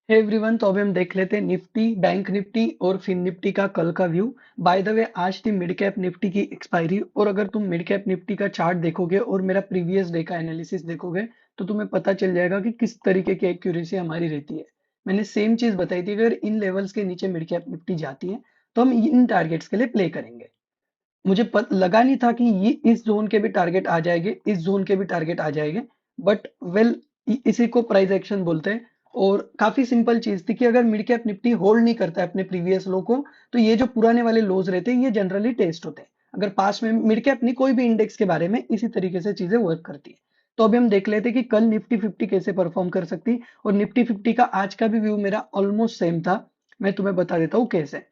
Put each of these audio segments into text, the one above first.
Hey everyone, तो अभी हम देख लेते हैं निफ्टी, बैंक निफ्टी और फिन निफ्टी का कल का व्यू। बाय द वे, आज थी मिड कैप निफ्टी की एक्सपायरी, और अगर तुम मिड कैप निफ्टी का चार्ट देखोगे और मेरा प्रीवियस डे का एनालिसिस देखोगे तो तुम्हें पता चल जाएगा कि किस तरीके की एक्यूरेसी हमारी रहती है। मैंने सेम चीज बताई थी, अगर इन लेवल्स के नीचे मिड कैप निफ्टी जाती है तो हम इन टारगेट्स के लिए प्ले करेंगे। मुझे लगा नहीं था कि ये इस जोन के भी टारगेट आ जाएंगे, इस जोन के भी टारगेट आ जाएंगे। बट वेल, इसी को प्राइस एक्शन बोलते हैं। और काफी सिंपल चीज थी कि अगर मिड कैप निफ्टी होल्ड नहीं करता है अपने प्रीवियस लो को, तो ये जो पुराने वाले लोज रहते हैं ये जनरली टेस्ट होते हैं। अगर पास में मिड कैप नहीं, कोई भी इंडेक्स के बारे में इसी तरीके से चीजें वर्क करती है। तो अभी हम देख लेते हैं कि कल निफ्टी 50 कैसे परफॉर्म कर सकती है, और निफ्टी 50 का आज का भी व्यू मेरा ऑलमोस्ट सेम था। मैं तुम्हें बता देता हूँ कैसे।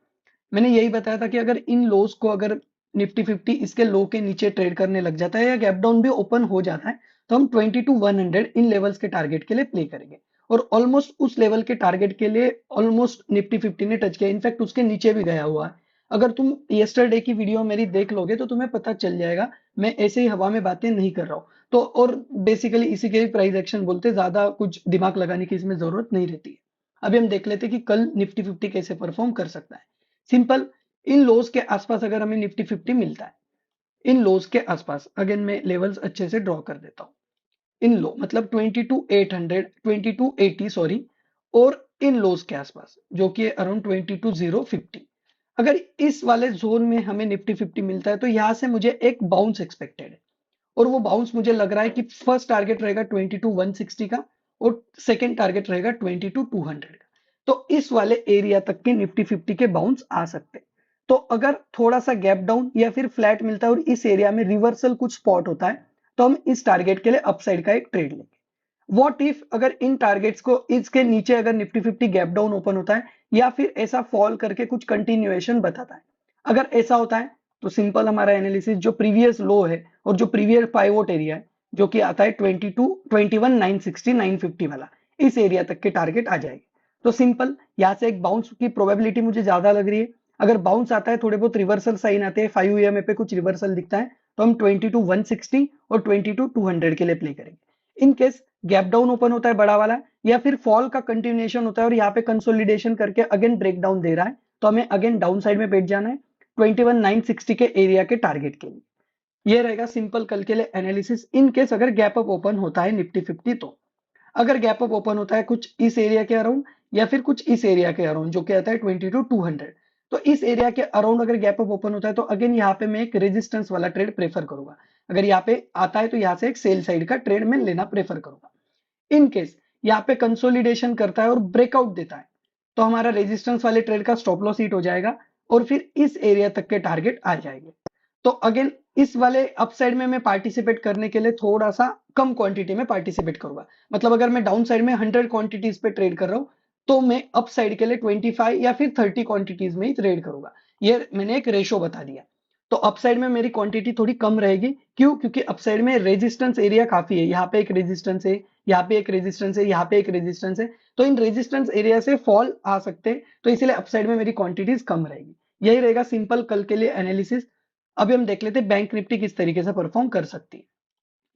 मैंने यही बताया था कि अगर इन लोस को, अगर निफ्टी 50 इसके लो के नीचे ट्रेड करने लग जाता है या गैप डाउन भी ओपन हो जाता है, तो हम 20 to 100 इन लेवल्स के टारगेट के लिए प्ले करेंगे। और ऑलमोस्ट उस लेवल के टारगेट के लिए ऑलमोस्ट निफ्टी 50 ने टच किया, इनफैक्ट उसके नीचे भी गया हुआ है। अगर तुम येस्टरडे की वीडियो मेरी देख लोगे तो तुम्हें पता चल जाएगा, मैं ऐसे ही हवा में बातें नहीं कर रहा हूँ। तो और बेसिकली इसी के प्राइस एक्शन बोलते, ज्यादा कुछ दिमाग लगाने की इसमें जरूरत नहीं रहती है। अभी हम देख लेते हैं कि कल निफ्टी 50 कैसे परफॉर्म कर सकता है। सिंपल, इन लोज के आसपास अगर हमें निफ्टी 50 मिलता है, इन लोज के आसपास अगेन मैं लेवल्स अच्छे से ड्रॉ कर देता हूँ। इन लो मतलब 22,800, 2280 सॉरी, और इन लोज के आसपास जो कि अराउंड 22,050। अगर इस वाले जोन में हमें निफ्टी 50 मिलता है तो यहां से मुझे एक बाउंस एक्सपेक्टेड है। और वो बाउंस मुझे लग रहा है कि फर्स्ट टारगेट रहेगा 22,160 का, और सेकंड टारगेट रहेगा 22,200 का। तो इस वाले एरिया तक के निफ्टी 50 के बाउंस आ सकते हैं। तो अगर थोड़ा सा गैप डाउन या फिर फ्लैट मिलता है और इस एरिया में रिवर्सल कुछ स्पॉट होता है, तो हम इस टारगेट के लिए अपसाइड का एक ट्रेड लेंगे। व्हाट इफ अगर इन टारगेट्स को इसके नीचे अगर निफ्टी 50 गैप डाउन ओपन होता है या फिर ऐसा फॉल करके कुछ कंटिन्यूएशन बताता है। अगर ऐसा होता है तो सिंपल हमारा एनालिसिस, जो प्रीवियस लो है और जो प्रीवियस पाइवोट एरिया है जो कि आता है 21,960, 950 वाला, इस एरिया तक के टारगेट आ जाएंगे। तो सिंपल, यहाँ से एक बाउंस की प्रोबेबिलिटी मुझे ज्यादा लग रही है। अगर बाउंस आता है, थोड़े बहुत रिवर्सल साइन आते हैं, 5 EMA पे कुछ रिवर्सल दिखता है, तो हम 22,160 और 22,200 के लिए प्ले करेंगे। In case gap down open होता है बड़ा वाला, या फिर फॉल का कंटिन्यूएशन होता है और यहाँ पे कंसोलिडेशन करके अगेन ब्रेक डाउन दे रहा है, तो हमें अगेन डाउन साइड में बैठ जाना है 21,960 के एरिया के टारगेट के लिए। ये रहेगा सिंपल कल के लिए एनालिसिस। इन केस अगर गैप अप ओपन होता है निफ्टी 50, तो अगर गैप अप ओपन होता है कुछ इस एरिया के अराउंड या फिर कुछ इस एरिया के अराउंड जो कि आता है 22,200, तो इस एरिया के अराउंड अगर गैप अप ओपन होता है तो अगेन यहाँ पे मैं एक रेजिस्टेंस वाला ट्रेड प्रेफर करूंगा। अगर यहाँ पे आता है तो यहाँ से एक सेल साइड का ट्रेड में लेना प्रेफर करूंगा। इन केस यहाँ पे कंसोलिडेशन करता है और ब्रेकआउट देता है, तो हमारा रेजिस्टेंस वाले ट्रेड का स्टॉप लॉस हिट हो जाएगा और फिर इस एरिया तक के टारगेट आ जाएंगे। तो अगेन इस वाले अपसाइड में मैं पार्टिसिपेट करने के लिए थोड़ा सा कम क्वांटिटी में पार्टिसिपेट करूंगा। मतलब अगर मैं डाउन साइड में 100 क्वांटिटीज पे ट्रेड कर रहा हूं, तो मैं अप साइड के लिए 25 या फिर 30 क्वांटिटीज में ही ट्रेड करूंगा। ये मैंने एक रेशो बता दिया। तो अपसाइड में मेरी क्वांटिटी थोड़ी कम रहेगी। क्यों? क्योंकि अपसाइड में रेजिस्टेंस एरिया काफी है। यहाँ पे एक रेजिस्टेंस है, यहाँ पे एक रेजिस्टेंस है, यहाँ पे एक रेजिस्टेंस है। तो इन रेजिस्टेंस एरिया से फॉल आ सकते हैं, तो इसलिए अपसाइड में मेरी क्वांटिटीज कम रहेगी। यही रहेगा सिंपल कल के लिए एनालिसिस। अभी हम देख लेते हैं बैंक निफ्टी किस तरीके से परफॉर्म कर सकती है।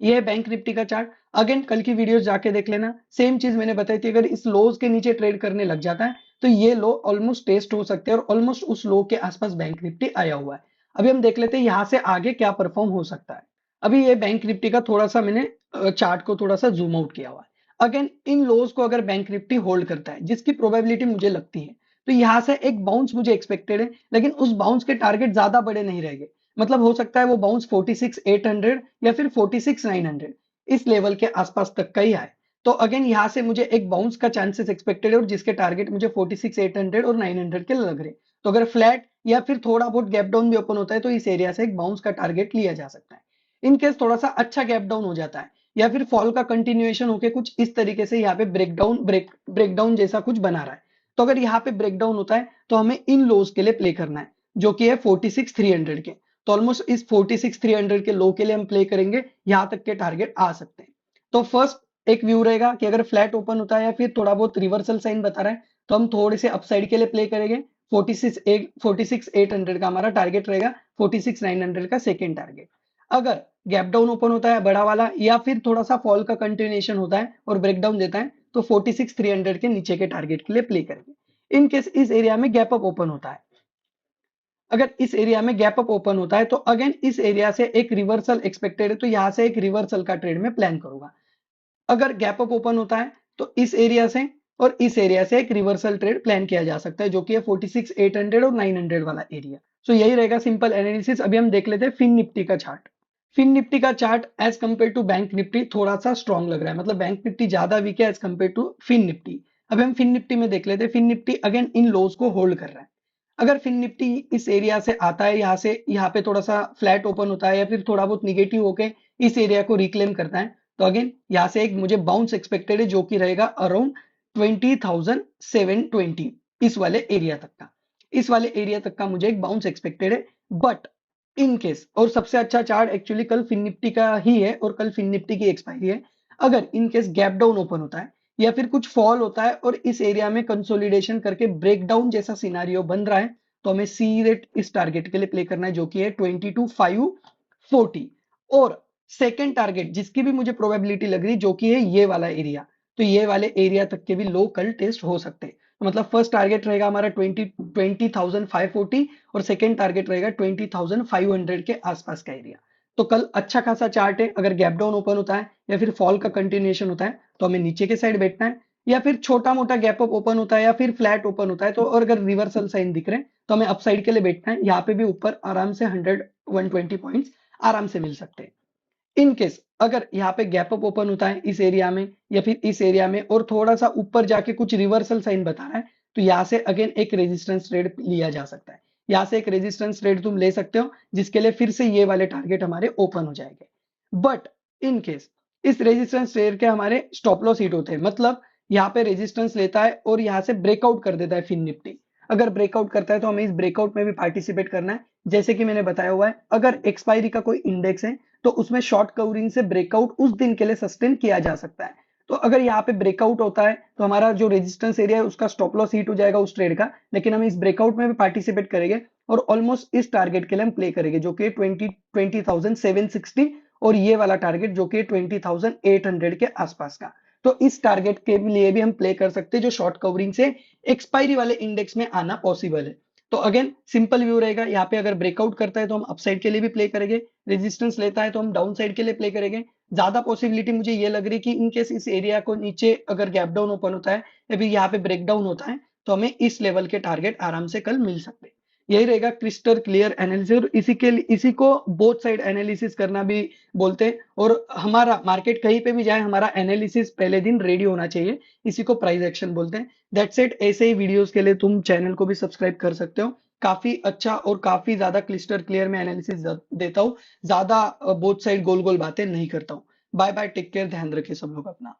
ये है बैंक निफ्टी का चार्ट। अगेन कल की वीडियोस जाके देख लेना, सेम चीज मैंने बताई थी। अगर इस लोज के नीचे ट्रेड करने लग जाता है तो ये लो ऑलमोस्ट टेस्ट हो सकते हैं, और ऑलमोस्ट उस लो के आसपास बैंक निफ्टी आया हुआ है। अभी हम देख लेते हैं यहाँ से आगे क्या परफॉर्म हो सकता है। अभी ये बैंक निफ्टी का थोड़ा सा मैंने चार्ट को थोड़ा सा जूम आउट किया हुआ है। अगेन इन लोज को अगर बैंक निफ्टी होल्ड करता है, जिसकी प्रोबेबिलिटी मुझे लगती है, तो यहाँ से एक बाउंस मुझे एक्सपेक्टेड है। लेकिन उस बाउंस के टारगेट ज्यादा बड़े नहीं रहेंगे। मतलब हो सकता है वो बाउंस 46,800 या फिर 46,900 इस लेवल के आसपास तक का ही आए। तो अगेन यहाँ से मुझे एक बाउंस का चांसेस एक्सपेक्टेड है, और जिसके टारगेट मुझे 46,800 और 900 के लग रहे। तो अगर फ्लैट या फिर थोड़ा बहुत गैप डाउन भी ओपन होता है तो इस एरिया से एक बाउंस का टारगेट लिया जा सकता है। इन केस थोड़ा सा अच्छा गैप डाउन हो जाता है या फिर फॉल का कंटिन्यूएशन होकर कुछ इस तरीके से यहाँ पे ब्रेकडाउन जैसा कुछ बना रहा है, तो अगर यहाँ पे ब्रेकडाउन होता है तो हमें इन लोज के लिए प्ले करना है, जो कि है 46,300 के। तो ऑलमोस्ट इस 46,300 के लो के लिए हम प्ले करेंगे, यहां तक के टारगेट आ सकते हैं। तो फर्स्ट एक व्यू रहेगा कि अगर फ्लैट ओपन होता है या फिर थोड़ा बहुत रिवर्सल साइन बता रहा है, तो हम थोड़े से अपसाइड के लिए प्ले करेंगे। 46,800 का हमारा टारगेट रहेगा, 46,900 का सेकेंड टारगेट। अगर गैप डाउन ओपन होता है बड़ा वाला, या फिर थोड़ा सा फॉल का कंटिन्यूएशन होता है और ब्रेकडाउन देता है, तो 46,300 के नीचे के टारगेट के लिए प्ले करेंगे। इन केस इस एरिया में गैप अप ओपन होता है, अगर इस एरिया में गैप अप ओपन होता है तो अगेन इस एरिया से एक रिवर्सल एक्सपेक्टेड है, तो यहां से एक रिवर्सल का ट्रेड में प्लान करूंगा। अगर गैप अप ओपन होता है तो इस एरिया से और इस एरिया से एक रिवर्सल ट्रेड प्लान किया जा सकता है, जो कि है 46,800 और 900 वाला एरिया। सो यही रहेगा सिंपल एनालिसिस। अभी हम देख लेते हैं फिन निफ्टी का चार्ट। फिन निफ्टी का chart as compare to bank Nifty थोड़ा सा स्ट्रॉन्ग लग रहा है, मतलब बैंक निफ्टी ज्यादा वीक है as compare to Fin Nifty. अभी हम फिन निफ्टी में देख लेते हैं। Fin Nifty again in lows को होल्ड कर रहा है। अगर फिन निफ्टी इस एरिया से आता है, यहाँ से यहाँ पे थोड़ा सा फ्लैट ओपन होता है या फिर थोड़ा बहुत निगेटिव होके इस एरिया को रिक्लेम करता है, तो अगेन यहाँ से एक मुझे बाउंस एक्सपेक्टेड है, जो कि रहेगा अराउंड 20,720 इस वाले एरिया तक का। इस वाले एरिया तक का मुझे एक बाउंस एक्सपेक्टेड है। बट इन केस, और सबसे अच्छा चार्ट एक्चुअली कल फिन निफ्टी का ही है और कल फिन निफ्टी की एक्सपायरी है, अगर in case gap down open होता है या फिर कुछ फॉल होता है और इस एरिया में कंसोलिडेशन करके ब्रेकडाउन जैसा सिनारियो बन रहा है, तो हमें सी रेट इस टारगेट के लिए प्ले करना है, जो कि है 22,540। और सेकेंड टारगेट जिसकी भी मुझे प्रोबेबिलिटी लग रही, जो कि है ये वाला एरिया, तो ये वाले एरिया तक के भी लो कल टेस्ट हो सकते हैं। तो मतलब फर्स्ट टारगेट रहेगा हमारा 20,540 और सेकेंड टारगेट रहेगा 20,500 के आसपास का एरिया। तो कल अच्छा खासा चार्ट है। अगर गैप डाउन ओपन होता है या फिर फॉल का कंटिन्यूएशन होता है तो हमें नीचे के साइड बैठना है, या फिर छोटा मोटा गैप अप ओपन होता है या फिर फ्लैट ओपन होता है तो, और अगर रिवर्सल साइन दिख रहे हैं तो हमें अपसाइड के लिए बैठना है। यहाँ पे भी ऊपर आराम से 100-120 पॉइंट्स आराम से मिल सकते हैं। इन केस अगर यहाँ पे गैप अप ओपन होता है इस एरिया में या फिर इस एरिया में और थोड़ा सा ऊपर जाके कुछ रिवर्सल साइन बता रहा है, तो यहाँ से अगेन एक रेजिस्टेंस ट्रेड लिया जा सकता है। यहाँ से एक रेजिस्टेंस ट्रेड तुम ले सकते हो, जिसके लिए फिर से ये वाले टारगेट हमारे ओपन हो जाएंगे। बट इन केस इस रेजिस्टेंस ट्रेड के हमारे स्टॉप लॉस हिट होते हैं, मतलब यहाँ पे रेजिस्टेंस लेता है और यहाँ से ब्रेकआउट कर देता है फिन निफ्टी। अगर ब्रेकआउट करता है तो हमें इस ब्रेकआउट में भी पार्टिसिपेट करना है। जैसे कि मैंने बताया हुआ है, अगर एक्सपायरी का कोई इंडेक्स है तो उसमें शॉर्ट कवरिंग से ब्रेकआउट उस दिन के लिए सस्टेन किया जा सकता है। तो अगर यहाँ पे ब्रेकआउट होता है तो हमारा जो रेजिस्टेंस एरिया है उसका स्टॉप लॉस हिट हो जाएगा उस ट्रेड का, लेकिन हम इस ब्रेकआउट में भी पार्टिसिपेट करेंगे और ऑलमोस्ट इस टारगेट के लिए हम प्ले करेंगे, जो कि 20,760 और ये वाला टारगेट जो कि 20,800 के आसपास का। तो इस टारगेट के लिए भी हम प्ले कर सकते हैं, जो शॉर्ट कवरिंग से एक्सपायरी वाले इंडेक्स में आना पॉसिबल है। तो अगेन सिंपल व्यू रहेगा, यहाँ पे अगर ब्रेकआउट करता है तो हम अपसाइड के लिए भी प्ले करेंगे, रेजिस्टेंस लेता है तो हम डाउन साइड के लिए प्ले करेंगे। ज्यादा पॉसिबिलिटी मुझे ये लग रही है कि इन केस इस एरिया को नीचे अगर गैप डाउन ओपन होता है या फिर यहाँ पे ब्रेक डाउन होता है तो हमें इस लेवल के टारगेट आराम से कल मिल सकते हैं। यही रहेगा क्रिस्टल क्लियर एनालिसिस, और इसी को बोथ साइड एनालिसिस करना भी बोलते हैं। और हमारा मार्केट कहीं पे भी जाए, हमारा एनालिसिस पहले दिन रेडी होना चाहिए, इसी को प्राइस एक्शन बोलते हैं। That's it. ऐसे ही वीडियोस के लिए तुम चैनल को भी सब्सक्राइब कर सकते हो। काफी अच्छा और काफी ज्यादा क्लिस्टर क्लियर में एनालिसिस देता हूँ, ज्यादा बोथ साइड गोल गोल बातें नहीं करता हूँ। बाय बाय, टेक केयर, ध्यान रखिए सब लोग अपना।